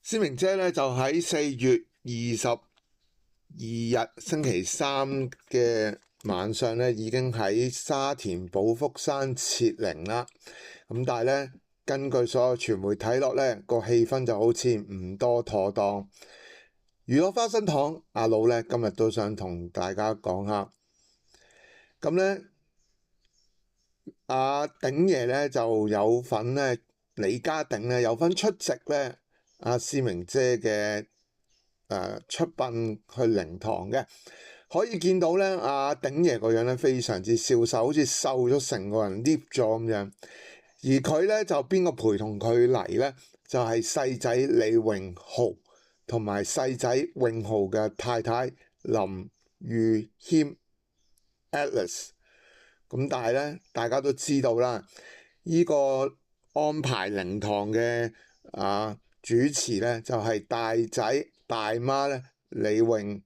施明姐咧就喺4月22日星期三嘅晚上咧，已經喺沙田寶福山設靈啦。咁但係咧，根據所有傳媒睇落咧，個氣氛就好似唔多妥當。娛樂花生堂阿老咧今日都想同大家講下，咁咧阿鼎爺咧就有份咧，李家鼎咧有份出席咧阿施明姐嘅出殯去靈堂嘅，可以見到咧阿鼎爺個樣咧非常之消瘦，好似瘦咗成個人 lift 咗咁樣。而佢咧就邊個陪同佢嚟咧？就係細仔李榮豪同埋細仔榮豪嘅太太林宇謙 Alice。咁但係咧，大家都知道啦，呢個安排靈堂嘅主持咧就係大仔大媽咧李永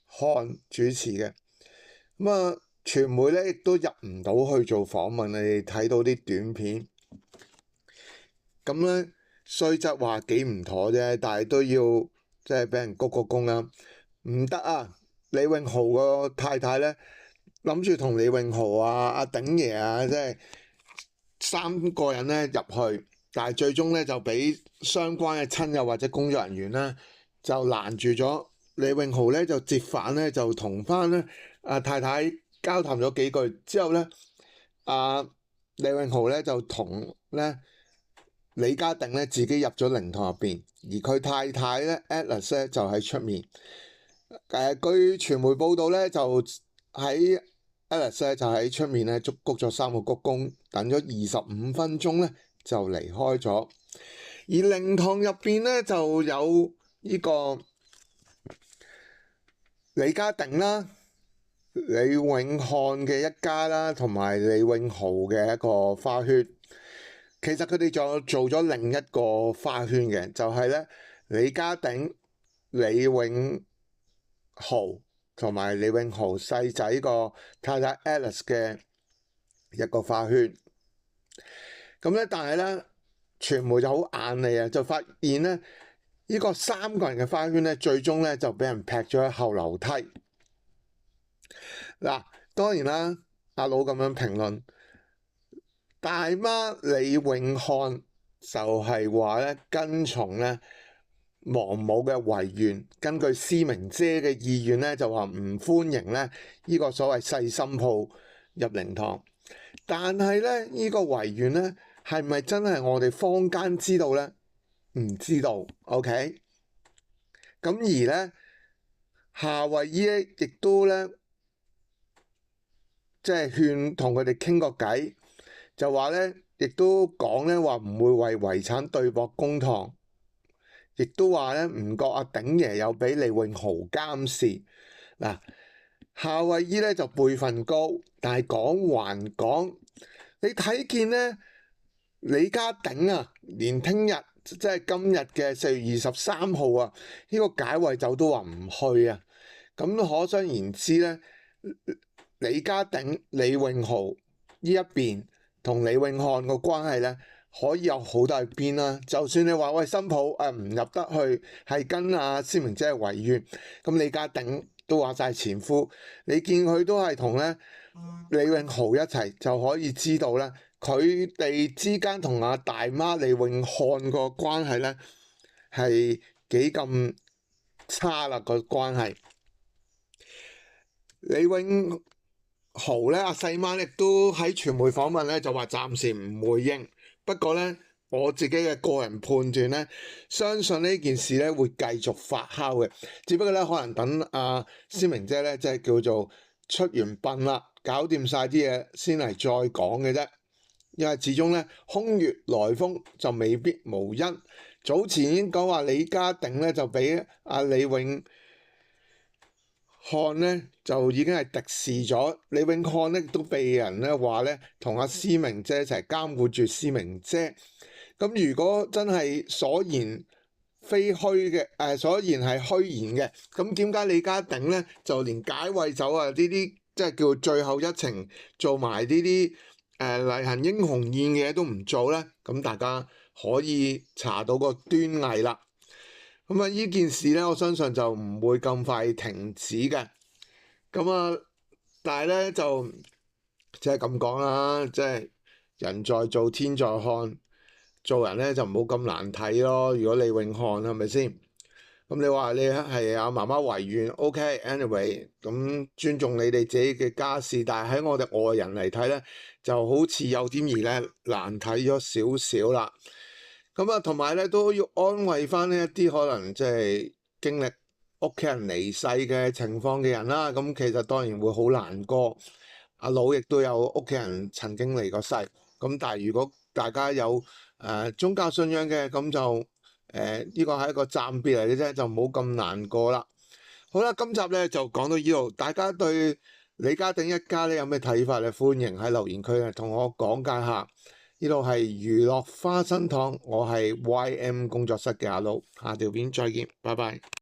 漢主持嘅。咁傳媒咧亦都入唔到去做訪問，你哋睇到啲短片。咁咧雖則話幾唔妥啫，但係都要即係俾人鞠個躬啦。唔得啊！李永豪個太太咧諗住同李永豪阿鼎爺即係3個人咧入去，但係最終咧就俾相關嘅親友或者工作人員咧就攔住咗。李永豪咧就折返咧就同翻咧太太交談咗幾句之後咧，李永豪咧就同咧李家鼎咧自己入咗靈堂入邊，而佢太太咧 Alice 咧就喺出面。據傳媒報道咧，就喺 Alice 咧就喺出面咧鞠咗3個鞠躬，等咗25分鐘咧就離開咗。而靈堂入邊咧就有呢個李家鼎啦、李永漢嘅一家啦，同埋李永豪嘅一個花圈。其實佢哋仲做咗另一個花圈嘅，就係咧李家鼎、李永豪同埋李永豪細仔個太太 Alice 嘅一個花圈。咁咧，但係咧，傳媒就好眼利啊，就發現咧呢個3個人嘅花圈咧，最終咧就俾人劈咗喺後樓梯。嗱，當然啦，阿佬咁樣評論。大媽李永漢就係話咧，跟從咧亡母嘅遺願，根據施明姐嘅意願咧，就話唔歡迎咧呢個所謂細心鋪入靈堂。但係咧呢個遺願咧係咪真係我哋坊間知道咧？唔知道。OK。咁而咧夏慧姨咧亦都咧即係勸同佢哋傾個偈。就話咧，亦都講咧話唔會為遺產對簿公堂，亦都話咧唔覺阿鼎爺有俾李永豪監視。嗱，夏慧姨咧就輩分高，但係講還講，你睇見咧李家鼎連聽日即係今日嘅4月23號呢個解穢酒都話唔去啊。咁可想而知咧，李家鼎、李永豪呢一邊同李永漢個關係咧，可以有好大變啦。就算你話喂新抱唔入得去，係跟施明姐遺願，咁李家鼎都話晒前夫，你見佢都係同咧李永豪一齊，就可以知道咧，佢哋之間同大媽李永漢個關係咧係幾咁差啦個關係。李永豪咧，阿細媽亦都喺傳媒訪問咧，就話暫時唔回應。不過咧，我自己嘅個人判斷咧，相信呢件事咧會繼續發酵嘅。只不過咧，可能等施明姐咧，即係叫做出完殯啦，搞掂晒啲嘢先嚟再講嘅啫。因為始終咧，空穴來風就未必無因。早前已經講話李家鼎咧就俾李永漢咧就已經係敵視咗，李永漢咧都被人咧話咧同施明姐一齊監護住施明姐。咁如果真係所言非虛嘅，所言係虛言嘅，咁點解李家鼎咧就連解穢酒呢啲即係叫最後一程做埋呢啲例行英雄宴嘅嘢都唔做咧？咁大家可以查到個端倪啦。咁啊，呢件事咧，我相信就唔會咁快停止嘅。咁啊，但係咧就即係咁講啦，即係人在做天在看，做人咧就唔好咁難睇咯。如果你永漢係咪先？咁你話你係阿媽媽遺願，OK，anyway，咁尊重你哋自己嘅家事，但係喺我哋外人嚟睇咧，就好似有啲兒咧難睇咗少少啦。咁啊，同埋咧都要安慰翻呢一啲可能即係經歷屋企人離世嘅情況嘅人啦。咁其實當然會好難過。阿老亦都有屋企人曾經離過世。咁但係如果大家有宗教信仰嘅，咁就呢個係一個暫別嚟嘅啫，就唔好咁難過啦。好啦，今集咧就講到呢度。大家對李家鼎一家咧有咩睇法咧？歡迎喺留言區同我講解下。呢度係娛樂花生堂，我係 YM 工作室嘅阿老，下條片再見，拜拜。